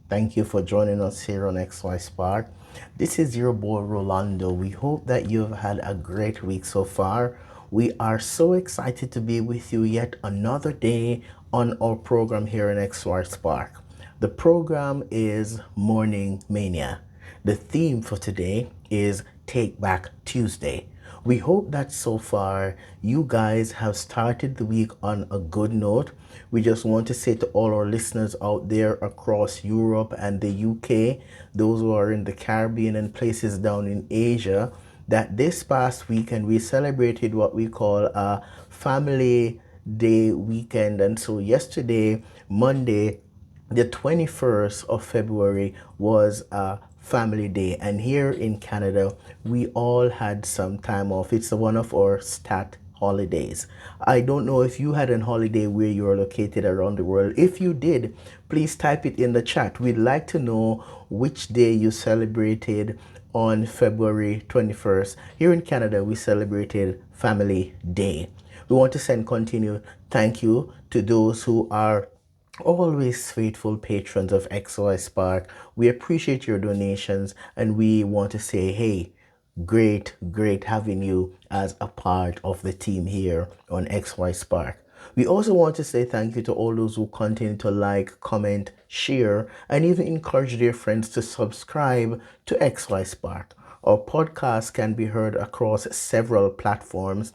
Thank you for joining us here on XY Spark. This is your boy Rolando. We hope that you've had a great week so far. We are so excited to be with you yet another day on our program here in XY Spark. The program is Morning Mania. The theme for today is Take Back Tuesday. We hope that so far you guys have started the week on a good note. We just want to say to all our listeners out there across Europe and the UK, those who are in the Caribbean and places down in Asia, that this past weekend we celebrated what we call a family day weekend. And so yesterday, Monday, the 21st of February was a family day, and here in Canada we all had some time off. It's one of our stat holidays. I don't know if you had a holiday where you are located around the world. If you did, please type it in the chat. We'd like to know which day you celebrated on February 21st. Here in Canada we celebrated Family Day. We want to send continued thank you to those who are always faithful patrons of XY Spark. We appreciate your donations and we want to say, hey, great having you as a part of the team here on XY Spark. We also want to say thank you to all those who continue to like, comment, share, and even encourage their friends to subscribe to XY Spark. Our podcast can be heard across several platforms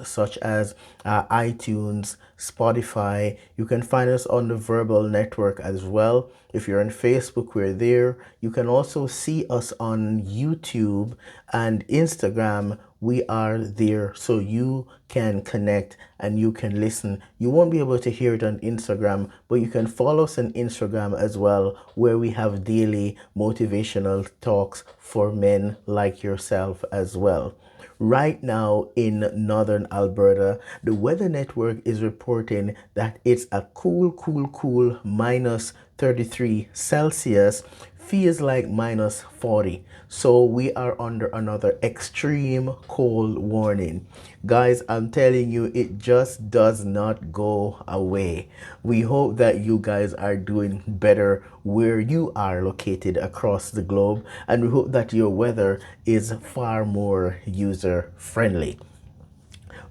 such as iTunes, Spotify. You can find us on the Verbal Network as well. If you're on Facebook, we're there. You can also see us on YouTube and Instagram. We are there so you can connect and you can listen. You won't be able to hear it on Instagram, but you can follow us on Instagram as well, where we have daily motivational talks for men like yourself as well. Right now in northern Alberta, the Weather Network is reporting that it's a cool minus 33 Celsius, feels like minus 40. So we are under another extreme cold warning. Guys, I'm telling you, it just does not go away. We hope that you guys are doing better where you are located across the globe, and we hope that your weather is far more user friendly.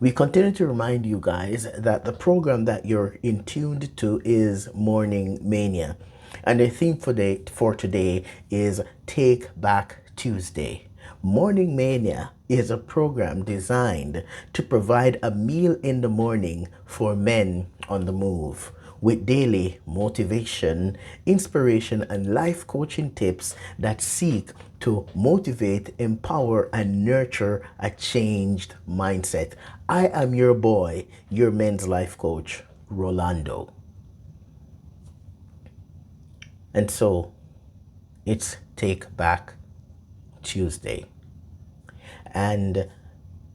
We continue to remind you guys that the program that you're in tuned to is Morning Mania. And the theme for today is Take Back Tuesday. Morning Mania is a program designed to provide a meal in the morning for men on the move with daily motivation, inspiration, and life coaching tips that seek to motivate, empower, and nurture a changed mindset. I am your boy, your men's life coach, Rolando. And so it's Take Back Tuesday. And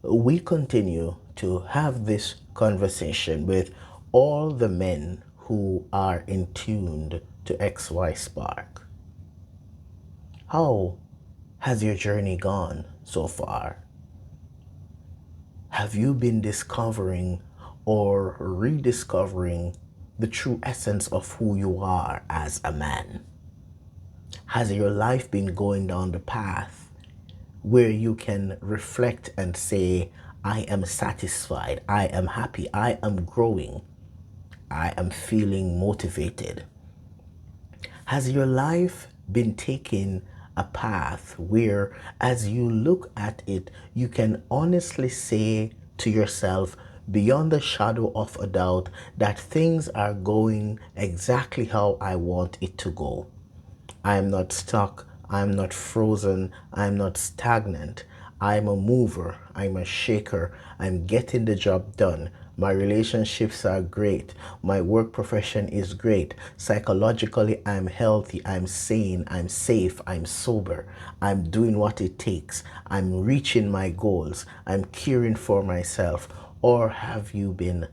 we continue to have this conversation with all the men who are in tuned to XY Spark. How has your journey gone so far? Have you been discovering or rediscovering the true essence of who you are as a man? Has your life been going down the path where you can reflect and say, I am satisfied, I am happy, I am growing, I am feeling motivated? Has your life been taking a path where, as you look at it, you can honestly say to yourself, beyond the shadow of a doubt, that things are going exactly how I want it to go? I am not stuck. I'm not frozen. I'm not stagnant. I'm a mover. I'm a shaker. I'm getting the job done. My relationships are great. My work profession is great. Psychologically, I'm healthy. I'm sane. I'm safe. I'm sober. I'm doing what it takes. I'm reaching my goals. I'm caring for myself. Or have you been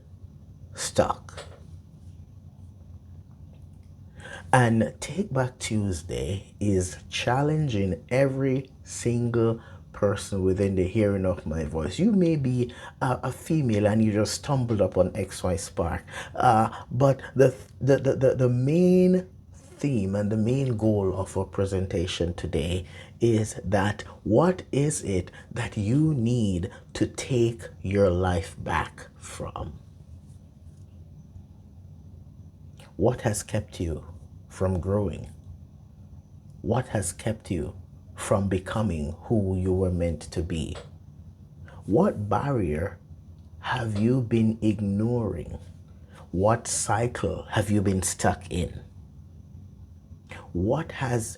stuck? And Take Back Tuesday is challenging every single person within the hearing of my voice. You may be a female and you just stumbled upon XY Spark. But the main theme and the main goal of our presentation today is that what is it that you need to take your life back from? What has kept you from growing? What has kept you from becoming who you were meant to be? What barrier have you been ignoring? What cycle have you been stuck in? What has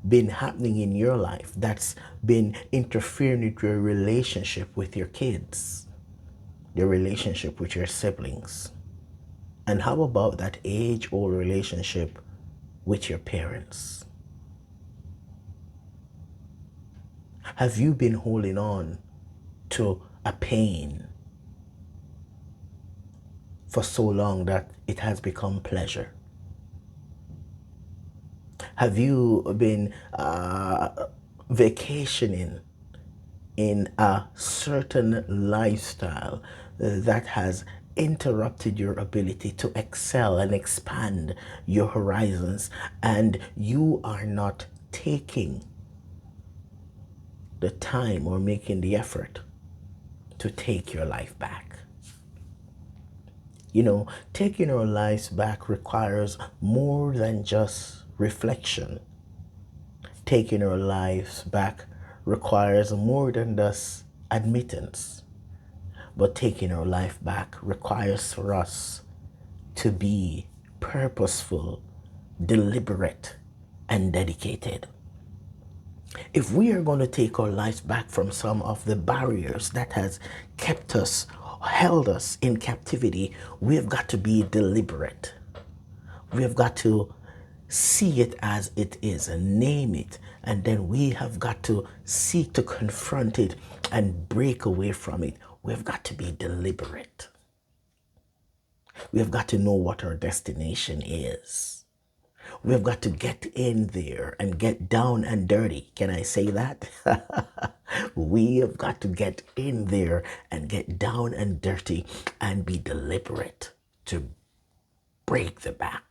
been happening in your life that's been interfering with your relationship with your kids, your relationship with your siblings? And how about that age-old relationship with your parents? Have you been holding on to a pain for so long that it has become pleasure? Have you been vacationing in a certain lifestyle that has interrupted your ability to excel and expand your horizons, and you are not taking the time or making the effort to take your life back? You know, taking our lives back requires more than just reflection. Taking our lives back requires more than just admittance. But taking our life back requires for us to be purposeful, deliberate, and dedicated. If we are going to take our lives back from some of the barriers that has kept us, held us in captivity, we have got to be deliberate. We have got to see it as it is and name it, and then we have got to seek to confront it and break away from it. We've got to be deliberate. We have got to know what our destination is. We have got to get in there and get down and dirty. Can I say that? We have got to get in there and get down and dirty and be deliberate to break the back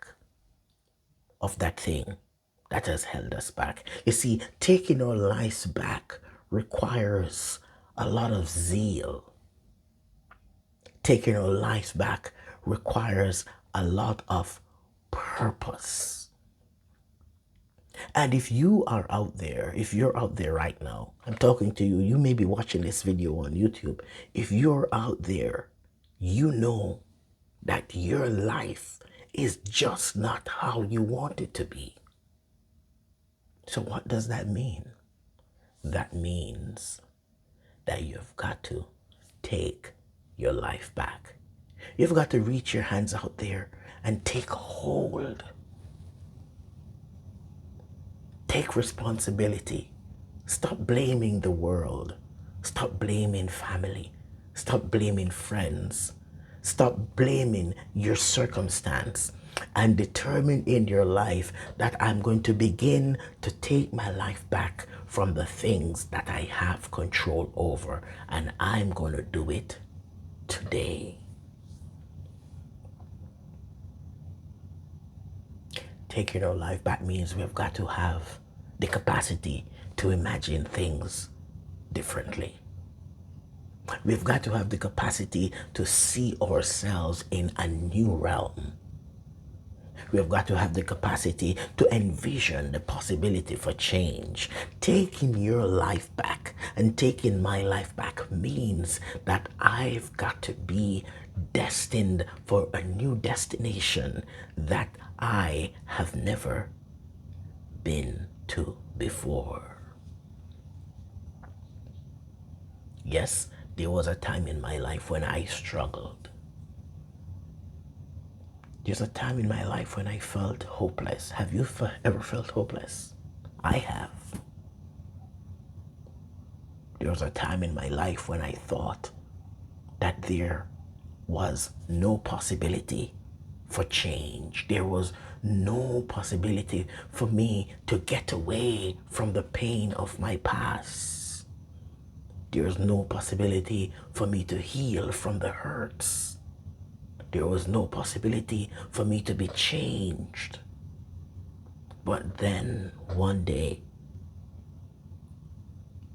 of that thing that has held us back. You see, taking our lives back requires a lot of zeal. Taking our lives back requires a lot of purpose. And if you are out there, if you're out there right now, I'm talking to you, you may be watching this video on YouTube. If you're out there, you know that your life is just not how you want it to be. So what does that mean? That means that you've got to take your life back. You've got to reach your hands out there and take hold. Take responsibility. Stop blaming the world. Stop blaming family. Stop blaming friends. Stop blaming your circumstance, and determine in your life that I'm going to begin to take my life back from the things that I have control over, and I'm going to do it today. Taking our life back means we've got to have the capacity to imagine things differently. We've got to have the capacity to see ourselves in a new realm. We've got to have the capacity to envision the possibility for change. Taking your life back and taking my life back means that I've got to be destined for a new destination that I have never been to before. Yes, there was a time in my life when I struggled. There's a time in my life when I felt hopeless. Have you ever felt hopeless? I have. There was a time in my life when I thought that there was no possibility for change. There was no possibility for me to get away from the pain of my past. There's no possibility for me to heal from the hurts. There was no possibility for me to be changed. But then one day,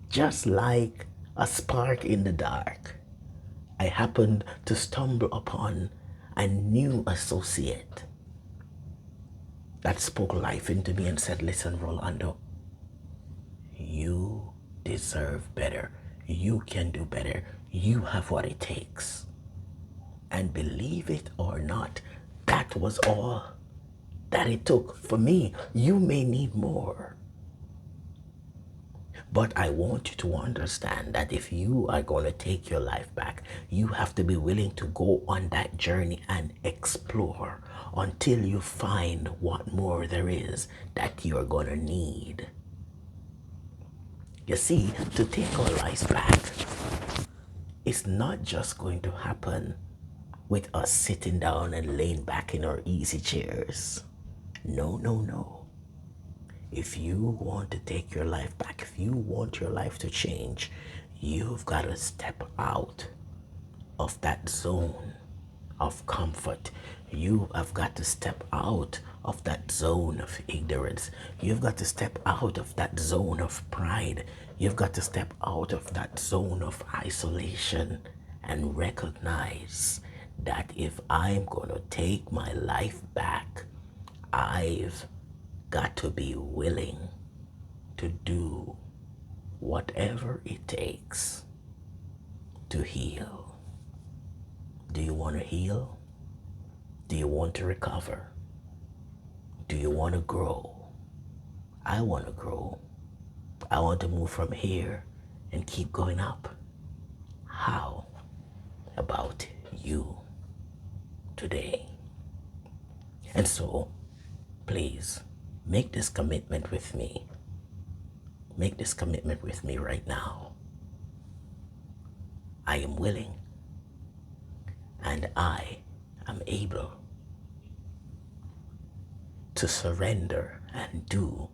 just like a spark in the dark, I happened to stumble upon a new associate that spoke life into me and said, listen, Rolando, you deserve better. You can do better. You have what it takes. And believe it or not, that was all that it took for me. You may need more. But I want you to understand that if you are going to take your life back, you have to be willing to go on that journey and explore until you find what more there is that you're going to need. You see, to take our lives back, it's not just going to happen with us sitting down and laying back in our easy chairs. No, no, no. If you want to take your life back, if you want your life to change, you've got to step out of that zone of comfort. You have got to step out of that zone of ignorance. You've got to step out of that zone of pride. You've got to step out of that zone of isolation and recognize that if I'm going to take my life back, I've got to be willing to do whatever it takes to heal. Do you want to heal? Do you want to recover? Do you want to grow? I want to grow. I want to move from here and keep going up. How about you today? And so, please, make this commitment with me. Make this commitment with me right now. I am willing and I am able to surrender and do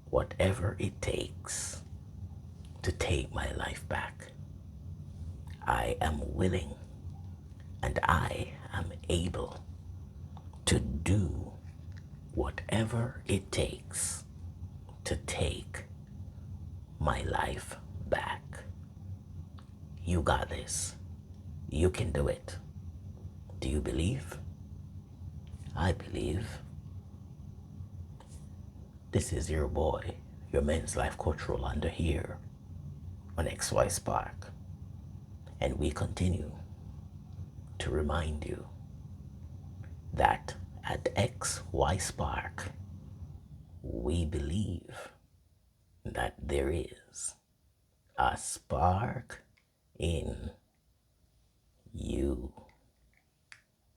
whatever it takes to take my life back. I am willing and I am able to do whatever it takes to take my life back. You got this. You can do it. Do you believe? I believe. This is your boy, your men's life coach Rolando here on XY Spark. And we continue to remind you that at XY Spark, we believe that there is a spark in